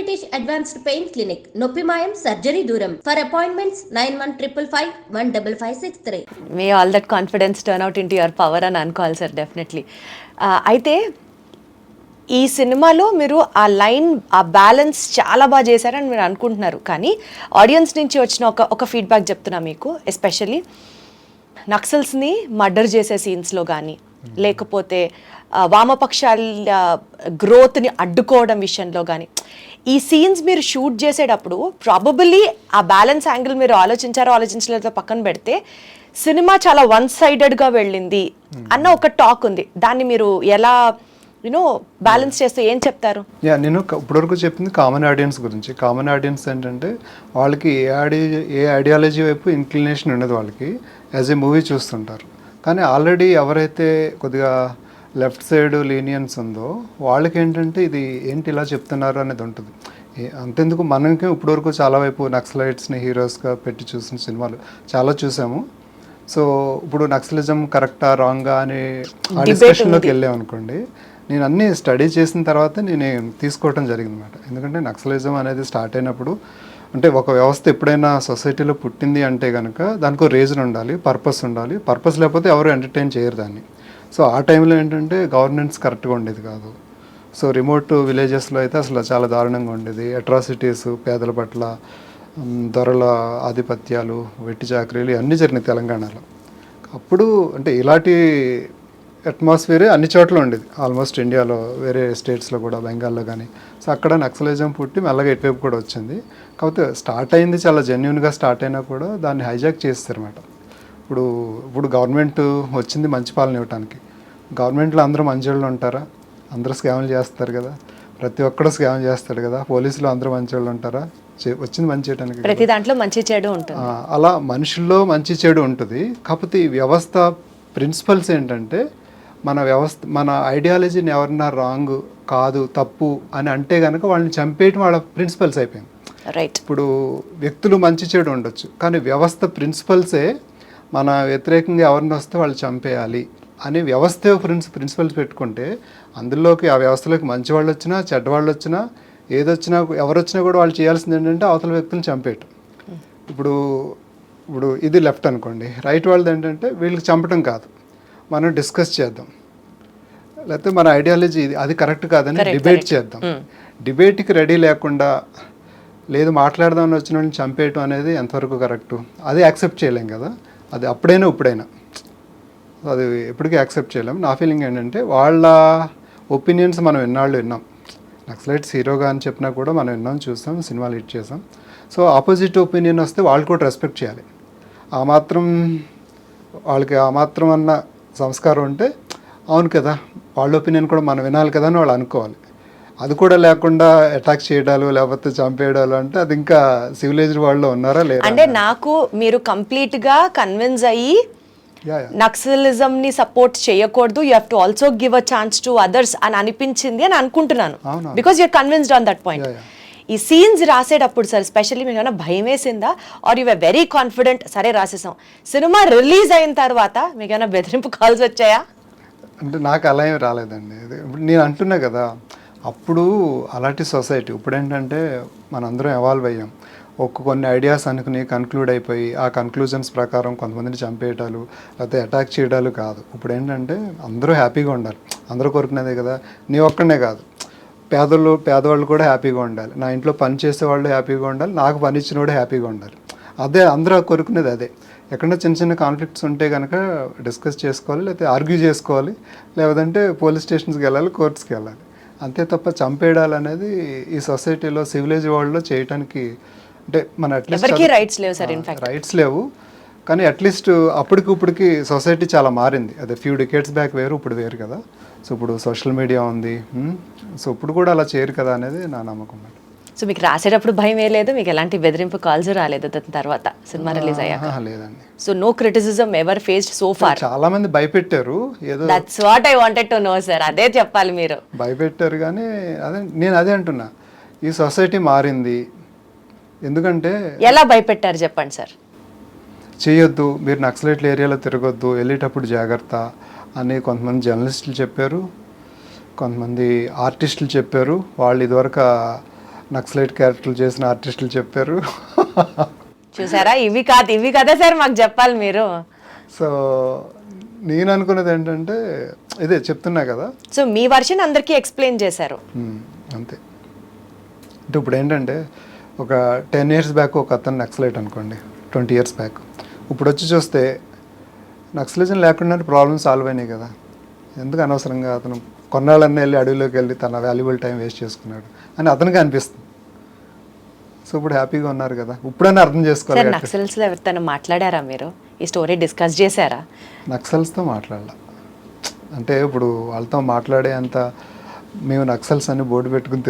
British Advanced Pain Clinic, నొప్పిమాయం surgery దూరం. For appointments 9155515563. May all that confidence turn out into your power అని అనుకోవాలి sir definitely. అయితే ఈ సినిమాలో మీరు ఆ లైన్ ఆ బ్యాలెన్స్ చాలా బాగా చేశారని మీరు అనుకుంటున్నారు, కానీ ఆడియన్స్ నుంచి వచ్చిన ఒక ఫీడ్బ్యాక్ చెప్తున్నా మీకు. ఎస్పెషల్లీ నక్సల్స్ని మర్డర్ చేసే సీన్స్లో కానీ, లేకపోతే వామపక్షాల గ్రోత్ని అడ్డుకోవడం విషయంలో కానీ, ఈ సీన్స్ మీరు షూట్ చేసేటప్పుడు ప్రాబబుల్లీ ఆ బ్యాలెన్స్ యాంగిల్ మీరు ఆలోచించలేదో పక్కన పెడితే సినిమా చాలా వన్ సైడెడ్గా వెళ్ళింది అన్న ఒక టాక్ ఉంది. దాన్ని మీరు ఎలా బ్యాలెన్స్ చేస్తూ ఏం చెప్తారు? నేను ఇప్పటివరకు చెప్పింది కామన్ ఆడియన్స్ గురించి. కామన్ ఆడియన్స్ ఏంటంటే వాళ్ళకి ఏ ఐడియాలజీ వైపు ఇంక్లినేషన్ ఉండదు, వాళ్ళకి యాజ్ ఏ మూవీ చూస్తుంటారు. కానీ ఆల్రెడీ ఎవరైతే కొద్దిగా లెఫ్ట్ సైడ్ లీనియన్స్ ఉందో వాళ్ళకి ఏంటంటే ఇది ఏంటి ఇలా చెప్తున్నారు అనేది ఉంటుంది. అంతెందుకు మనకి ఇప్పటివరకు చాలా వైపు నక్సలైట్స్ని హీరోస్గా పెట్టి చూసిన సినిమాలు చాలా చూసాము. సో ఇప్పుడు నక్సలిజం కరెక్టా రాంగా అని ఆ డిస్కషన్లోకి వెళ్ళామనుకోండి, నేను అన్నీ స్టడీ చేసిన తర్వాత నేను తీసుకోవటం జరిగిందన్నమాట. ఎందుకంటే నక్సలిజం అనేది స్టార్ట్ అయినప్పుడు అంటే ఒక వ్యవస్థ ఎప్పుడైనా సొసైటీలో పుట్టింది అంటే కనుక దానికి ఒక రీజన్ ఉండాలి, పర్పస్ ఉండాలి. పర్పస్ లేకపోతే ఎవరు ఎంటర్టైన్ చేయరు దాన్ని. సో ఆ టైంలో ఏంటంటే గవర్నెన్స్ కరెక్ట్గా ఉండేది కాదు. సో రిమోట్ విలేజెస్లో అయితే అసలు చాలా దారుణంగా ఉండేది. అట్రాసిటీస్, పేదల పట్ల దొరల ఆధిపత్యాలు, వెట్టి చాకరీలు అన్నీ జరిగినాయి తెలంగాణలో. అప్పుడు అంటే ఇలాంటి అట్మాస్ఫియరే అన్ని చోట్ల ఉండేది ఆల్మోస్ట్ ఇండియాలో, వేరే స్టేట్స్లో కూడా, బెంగాల్లో కానీ. సో అక్కడ నక్సలిజం పుట్టి మెల్లగా ఇటువైపు కూడా వచ్చింది. కాకపోతే స్టార్ట్ అయింది చాలా జెన్యున్గా స్టార్ట్ అయినా కూడా దాన్ని హైజాక్ చేస్తారన్నమాట. ఇప్పుడు గవర్నమెంట్ వచ్చింది మంచి పాలన ఇవ్వడానికి. గవర్నమెంట్లో అందరూ మంచివాళ్ళు ఉంటారా? అందరూ స్కామ్లు చేస్తారు కదా, ప్రతి ఒక్కడు స్కామ్ చేస్తాడు కదా. పోలీసులు అందరూ మంచివాళ్ళు ఉంటారా? వచ్చింది మంచి చేయడానికి, ప్రతి దాంట్లో మంచి చెడు ఉంటుంది. అలా మనుషుల్లో మంచి చెడు ఉంటుంది. కాకపోతే ఈ వ్యవస్థ ప్రిన్సిపల్స్ ఏంటంటే మన ఐడియాలజీని ఎవరన్నా రాంగ్ కాదు తప్పు అని అంటే కనుక వాళ్ళని చంపేయటం వాళ్ళ ప్రిన్సిపల్స్ అయిపోయింది. రైట్. ఇప్పుడు వ్యక్తులు మంచి చెడు ఉండొచ్చు, కానీ వ్యవస్థ ప్రిన్సిపల్సే మన వ్యతిరేకంగా ఎవరిని వస్తే వాళ్ళు చంపేయాలి అని వ్యవస్థ ప్రిన్సిపల్స్ పెట్టుకుంటే అందులోకి ఆ వ్యవస్థలోకి మంచి వాళ్ళు వచ్చినా చెడ్డవాళ్ళు వచ్చినా ఏదొచ్చినా ఎవరు వచ్చినా కూడా వాళ్ళు చేయాల్సింది ఏంటంటే అవతల వ్యక్తులను చంపేయటం. ఇప్పుడు ఇది లెఫ్ట్ అనుకోండి, రైట్ వాళ్ళది ఏంటంటే వీళ్ళకి చంపటం కాదు, మనం డిస్కస్ చేద్దాం, లేకపోతే మన ఐడియాలజీ అది కరెక్ట్ కాదని డిబేట్ చేద్దాం. డిబేట్కి రెడీ లేకుండా లేదు మాట్లాడదామని వచ్చిన వాళ్ళని చంపేయటం అనేది ఎంతవరకు కరెక్టు? అది యాక్సెప్ట్ చేయలేం కదా. అది అప్పుడైనా ఇప్పుడైనా అది ఎప్పటికీ యాక్సెప్ట్ చేయలేం. నా ఫీలింగ్ ఏంటంటే వాళ్ళ ఒపీనియన్స్ మనం ఎన్నాళ్ళు విన్నాం. నక్సలైట్స్ హీరోగా అని చెప్పినా కూడా మనం విన్నాం, చూస్తాం, సినిమాలు హిట్ చేసాం. సో ఆపోజిట్ ఒపీనియన్ వస్తే వాళ్ళు కూడా రెస్పెక్ట్ చేయాలి. వాళ్ళకి ఆ మాత్రం అన్న సంస్కారం ఉంటే అవును కదా వాళ్ళ ఒపీనియన్ కూడా మనం వినాలి కదా అని వాళ్ళు అనుకోవాలి. అది కూడా లేకుండా అటాక్ చేయడాలు లేకపోతే చంపేయడాలు అంటే అది ఇంకా సివిలైజ్డ్ వాళ్ళు ఉన్నారా లేదా? అంటే నాకు మీరు కంప్లీట్ గా కన్విన్స్ అయ్యి నక్సలిజం ని సపోర్ట్ చేయకూడదు, you have to also give a chance to others అని అనిపించింది అని అనుకుంటున్నాను. Because you're convinced on that point. ఈ సీన్స్ రాసేటప్పుడు సార్ స్పెషల్లీ మీకు ఏమైనా భయం వేసిందా, or you are very confident సరే రాసేసాం? సినిమా రిలీజ్ అయిన తర్వాత మీకు ఏమైనా బెదిరింపు కాల్స్ వచ్చాయా? అంటే నాకు అలా ఏమి రాలేదండి. ఇప్పుడు నేను అంటున్నా కదా, అప్పుడు అలాంటి సొసైటీ. ఇప్పుడు ఏంటంటే మనందరం ఎవాల్వ్ అయ్యాం. కొన్ని ఐడియాస్ అనుకుని కన్క్లూడ్ అయిపోయి ఆ కన్క్లూజన్స్ ప్రకారం కొంతమందిని చంపేయటాలు లేకపోతే అటాక్ చేయడాలు కాదు. ఇప్పుడు ఏంటంటే అందరూ హ్యాపీగా ఉండాలి, అందరూ కోరుకునేదే కదా. నీ ఒక్కడనే కాదు, పేదవాళ్ళు కూడా హ్యాపీగా ఉండాలి, నా ఇంట్లో పని చేసేవాళ్ళు హ్యాపీగా ఉండాలి, నాకు పని ఇచ్చిన వాడు హ్యాపీగా ఉండాలి. అదే అందరూ కోరుకునేది అదే. ఎక్కడన్నా చిన్న చిన్న కాన్ఫ్లిక్ట్స్ ఉంటే కనుక డిస్కస్ చేసుకోవాలి, లేకపోతే ఆర్గ్యూ చేసుకోవాలి, లేదంటే పోలీస్ స్టేషన్స్కి వెళ్ళాలి, కోర్ట్స్కి వెళ్ళాలి. అంతే తప్ప చంపేయడాలు అనేది ఈ సొసైటీలో సివిలైజ్ వరల్డ్లో చేయడానికి అంటే మన అట్లీస్ట్ రైట్స్ లేవు. కానీ అట్లీస్ట్ అప్పటికిప్పటికి సొసైటీ చాలా మారింది. అదే ఫ్యూ డికేట్స్ బ్యాక్ వేరు, ఇప్పుడు వేరు కదా. సో ఇప్పుడు సోషల్ మీడియా ఉంది, సో ఇప్పుడు కూడా అలా చేయరు కదా అనేది నా నమ్మకం. సో మీకు రాసేటప్పుడు భయం వేయలేదు, మీకు ఎలాంటి బెదిరింపు కాల్స్ రాలేదు దాని తర్వాత సినిమా రిలీజ్ అయ్యాక? లేదండి. So no criticism ever faced so far? చాలా మంది భయపెట్టారు, ఏదో that's what I wanted to know sir. అదే చెప్పాలి, మీరు భయపెట్టారు. కానీ నేను అదే అంటున్నా, ఈ సొసైటీ మారింది. ఎందుకంటే ఎలా భయపెట్టారు చెప్పండి సార్? చేయొద్దు, మీరు నక్సలైట్ల ఏరియాలో తిరగొద్దు, వెళ్ళేటప్పుడు జాగ్రత్త అని కొంతమంది జర్నలిస్టులు చెప్పారు, కొంతమంది ఆర్టిస్టులు చెప్పారు. వాళ్ళు ఇదివరకు నక్సలైట్ క్యారెక్టర్లు చేసిన ఆర్టిస్టులు చెప్పారు. చూసారా, ఇవి కదా సార్ మాకు చెప్పాలి మీరు. సో నేను అనుకున్నది ఏంటంటే ఇదే చెప్తున్నా కదా. సో మీ వర్షన్ అందరికీ ఎక్స్ప్లెయిన్ చేశారు. అంతే. అంటే ఇప్పుడు ఏంటంటే ఒక 10 years బ్యాక్ ఒక అతను నక్సలైట్ అనుకోండి, 20 years బ్యాక్. ఇప్పుడు వచ్చి చూస్తే నక్సలిజం లేకుండా ప్రాబ్లమ్ సాల్వ్ అయినాయి కదా. ఎందుకు అనవసరంగా అతను కొన్నాళ్ళన్నీ వెళ్ళి అడవిలోకి వెళ్ళి తన వాల్యుబుల్ టైం వేస్ట్ చేసుకున్నాడు అని అతనికి అనిపిస్తుంది. సో ఇప్పుడు హ్యాపీగా ఉన్నారు కదా, ఇప్పుడైనా అర్థం చేసుకోవాలి. నక్సల్స్లో ఎవరితో మాట్లాడారా మీరు? ఈ స్టోరీ డిస్కస్ చేశారా? నక్సల్స్తో మాట్లాడాల అంటే ఇప్పుడు వాళ్ళతో మాట్లాడే అంత మేము నక్సల్స్ అని బోర్డు పెట్టుకుని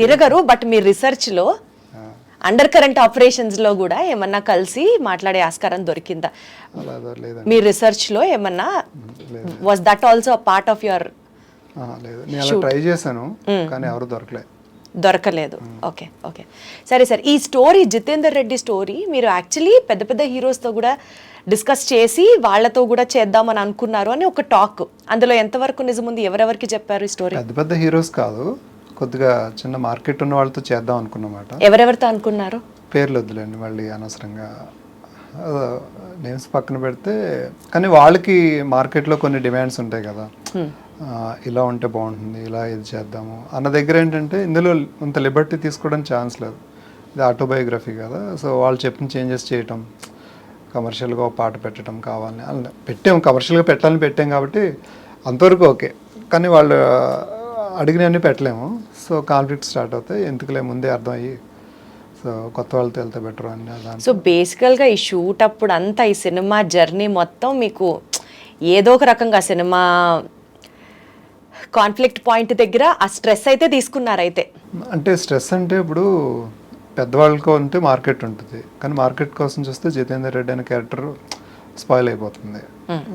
తిరగరు. బట్ మీ రీసెర్చ్లో అండర్ కరెంట్ ఆపరేషన్స్లో కూడా ఏమన్నా కలిసి మాట్లాడే ఆస్కారం దొరికిందా? అలా లేదండి. మీ రీసెర్చ్లో ఏమన్నా was that also part of your? లేదు, నేను అలా ట్రై చేశాను కానీ ఎవరు దొరకలేదు. ఓకే సరే సార్, ఈ స్టోరీ జితేందర్ రెడ్డి స్టోరీ మీరు యాక్చువల్లీ పెద్ద పెద్ద హీరోస్తో కూడా డిస్కస్ చేసి వాళ్ళతో కూడా చేద్దామని అనుకున్నారు అని ఒక టాక్. అందులో ఎంతవరకు నిజం ఉంది? ఎవరెవరికి చెప్పారు ఈ స్టోరీ? పెద్ద పెద్ద హీరోస్ కాదు, కొద్దిగా చిన్న మార్కెట్ ఉన్న వాళ్ళతో చేద్దాం అనుకున్నమాట. ఎవరెవరితో అనుకున్నారు? పేర్లు వద్దులేండి మళ్ళీ అనవసరంగా, నేమ్స్ పక్కన పెడితే. కానీ వాళ్ళకి మార్కెట్లో కొన్ని డిమాండ్స్ ఉంటాయి కదా, ఇలా ఉంటే బాగుంటుంది, ఇలా ఇది చేద్దాము అన్న దగ్గర ఏంటంటే ఇందులో అంత లిబర్టీ తీసుకోవడానికి ఛాన్స్ లేదు. ఇది ఆటోబయోగ్రఫీ కదా. సో వాళ్ళు చెప్పిన చేంజెస్ చేయటం, కమర్షియల్గా ఒక పాట పెట్టడం కావాలని అలా పెట్టాం, కమర్షియల్గా పెట్టాలని పెట్టాం కాబట్టి అంతవరకు ఓకే. కానీ వాళ్ళు అడిగినవన్నీ పెట్టలేము. సో కాన్ఫ్లిక్ట్ స్టార్ట్ అవుతాయి, ఎందుకులే ముందే అర్థం అయ్యి సో కొత్త వాళ్ళతో వెళ్తే బెటర్ అని. సో బేసికల్గా ఈ షూట్ అప్పుడు అంతా ఈ సినిమా జర్నీ మొత్తం మీకు ఏదో ఒక రకంగా సినిమా కాన్ఫ్లిక్ట్ పాయింట్ దగ్గర ఆ స్ట్రెస్ అయితే తీసుకున్నారు అయితే. అంటే స్ట్రెస్ అంటే ఇప్పుడు పెద్దవాళ్ళకు అంటే మార్కెట్ ఉంటుంది, కానీ మార్కెట్ కోసం చూస్తే జితేందర్ రెడ్డి అనే క్యారెక్టర్ స్పాయిల్ అయిపోతుంది.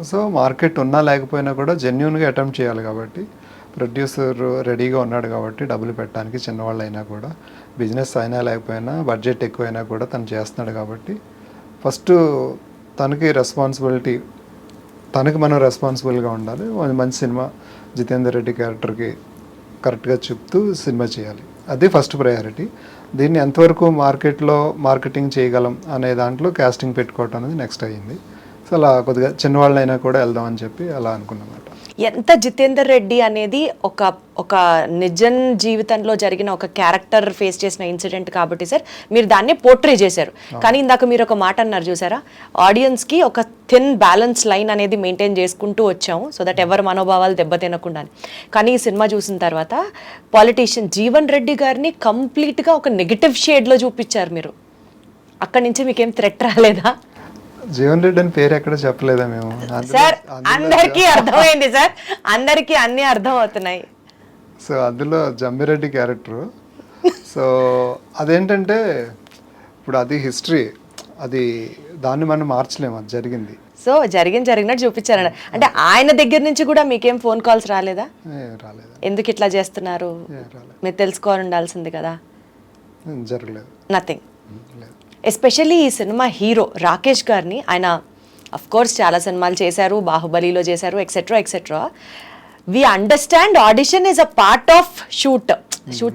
సో మార్కెట్ ఉన్నా లేకపోయినా కూడా జెన్యున్గా అటెంప్ట్ చేయాలి కాబట్టి ప్రొడ్యూసర్ రెడీగా ఉన్నాడు కాబట్టి డబ్బులు పెట్టడానికి, చిన్నవాళ్ళు అయినా కూడా బిజినెస్ అయినా లేకపోయినా బడ్జెట్ ఎక్కువైనా కూడా తను చేస్తున్నాడు కాబట్టి ఫస్ట్ తనకి రెస్పాన్సిబిలిటీ, తనకి మనం రెస్పాన్సిబుల్గా ఉండాలి. మంచి సినిమా జితేందర్ రెడ్డి క్యారెక్టర్కి కరెక్ట్గా చెప్తూ సినిమా చేయాలి, అది ఫస్ట్ ప్రయారిటీ. దీన్ని ఎంతవరకు మార్కెట్లో మార్కెటింగ్ చేయగలం అనే దాంట్లో కాస్టింగ్ పెట్టుకోవటం అనేది నెక్స్ట్ అయ్యింది. సో అలా కొద్దిగా చిన్నవాళ్ళైనా కూడా వెళ్దామని చెప్పి అలా అనుకున్నమాట. ఎంత జితేందర్ రెడ్డి అనేది ఒక నిజం జీవితంలో జరిగిన ఒక క్యారెక్టర్ ఫేస్ చేసిన ఇన్సిడెంట్ కాబట్టి సార్ మీరు దాన్ని పోర్ట్రే చేశారు. కానీ ఇందాక మీరు ఒక మాట అన్నారు చూసారా, ఆడియన్స్కి ఒక థిన్ బ్యాలెన్స్ లైన్ అనేది మెయింటైన్ చేసుకుంటూ వచ్చాము సో దట్ ఎవరి మనోభావాలు దెబ్బతినకుండా. కానీ ఈ సినిమా చూసిన తర్వాత పాలిటీషియన్ జీవన్ రెడ్డి గారిని కంప్లీట్గా ఒక నెగిటివ్ షేడ్లో చూపించారు మీరు. అక్కడి నుంచి మీకేం థ్రెట్ రాలేదా? జీవన్ రెడ్డి అని పేరు ఎక్కడ చెప్పలేదా మేము? సార్ అందరికీ అర్థమైంది సార్, అందరికీ అన్ని అర్థం అవుతున్నాయి. సో అందులో జమ్మిరెడ్డి క్యారెక్టర్. సో అదేంటంటే ఇప్పుడు అది హిస్టరీ, అది దాన్ని మనం మార్చలేము, అది జరిగింది. సో జరిగినట్టు చూపించారండి. అంటే ఆయన దగ్గర నుంచి కూడా మీకేం ఫోన్ కాల్స్ రాలేదా? రాలేదు. ఎందుకు ఇట్లా చేస్తున్నారు మీరు తెలుసుకోవాలి ఉండాల్సింది కదా? జరగలేదు, నథింగ్. ఎస్పెషల్లీ ఈ సినిమా హీరో రాకేష్ గారిని, ఆయన అఫ్ కోర్స్ చాలా సినిమాలు చేశారు, బాహుబలిలో చేశారు, etcetera. We understand audition is a part of shoot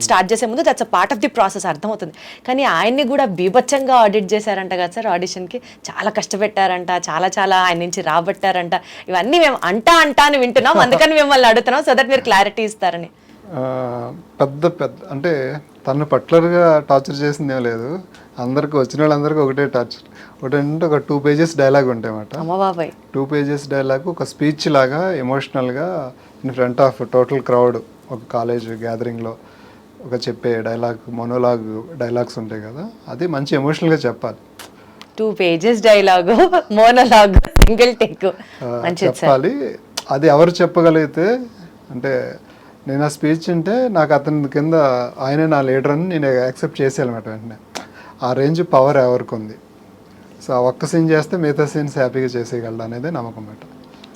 start చేసే ముందు that's a part of the process, అర్థమవుతుంది. కానీ ఆయన్ని కూడా బీభత్సంగా ఆడిట్ చేశారంట కదా సార్, ఆడిషన్కి చాలా కష్టపెట్టారంట, చాలా ఆయన నుంచి రాబట్టారంట. ఇవన్నీ మేము అంటా అని వింటున్నాం, అందుకని మిమ్మల్ని అడుగుతున్నాం సో దట్ మీరు క్లారిటీ ఇస్తారని. పెద్ద అంటే తను పర్టికులర్గా టార్చర్ చేసింది ఏం లేదు, అందరికి వచ్చిన వాళ్ళందరికీ ఒకటే టార్చర్. ఒకటంటే ఒక 2 pages డైలాగ్ ఉంటాయన్నమాట. 2 pages డైలాగ్ ఒక స్పీచ్ లాగా ఎమోషనల్గా in front of total crowd ఒక కాలేజ్ గ్యాదరింగ్లో ఒక చెప్పే డైలాగ్స్ ఉంటాయి కదా, అది మంచి ఎమోషనల్గా చెప్పాలి. 2 pages dialogue, monologue, single take చెప్పాలి. అది ఎవరు చెప్పగలిగితే, అంటే నేను ఆ స్పీచ్ అంటే నాకు అతని కింద ఆయనే నా లీడర్ అని నేను యాక్సెప్ట్ చేసేయాలన్నమాట వెంటనే. ఆ రేంజ్ పవర్ ఎవరికి ఉంది. సో ఆ ఒక్క సీన్ చేస్తే మిగతా సీన్స్ హ్యాపీగా చేసేయగలడు అనేది నమ్మకం అన్నమాట.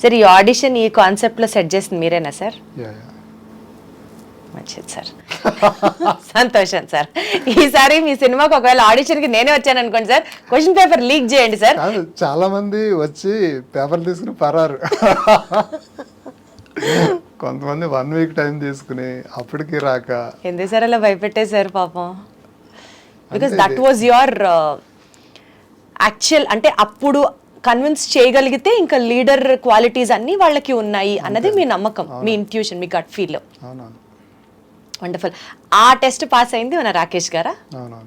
సార్ ఈ ఆడిషన్ ఈ కాన్సెప్ట్లో సెట్ చేసింది మీరేనా సార్? మంచిది సార్, సంతోషం సార్. ఈసారి మీ సినిమాకి ఒకవేళ ఆడిషన్కి నేనే వచ్చాను అనుకోండి సార్, క్వశ్చన్ పేపర్ లీక్ చేయండి సార్. చాలా మంది వచ్చి పేపర్ తీసుకుని పరారు. కొంతమంది 1 వీక్ టైం తీసుకుని అప్పటికి రాక ఎందుకు సార్ అలా భయపెట్టేశారు పాపం? బికాస్ అంటే దట్ వాజ్ యువర్ యాక్చువల్, అంటే అప్పుడు కన్విన్స్ చేయగలిగితే ఇంకా లీడర్ క్వాలిటీస్ అన్నీ వాళ్ళకి ఉన్నాయి అన్నది మీ నమ్మకం, మీ ఇంట్యూషన్, మీ గట్ ఫీల్. అవునవును వండర్ఫుల్. ఆ టెస్ట్ పాస్ అయింది మన రాకేష్ గారా? అవునవును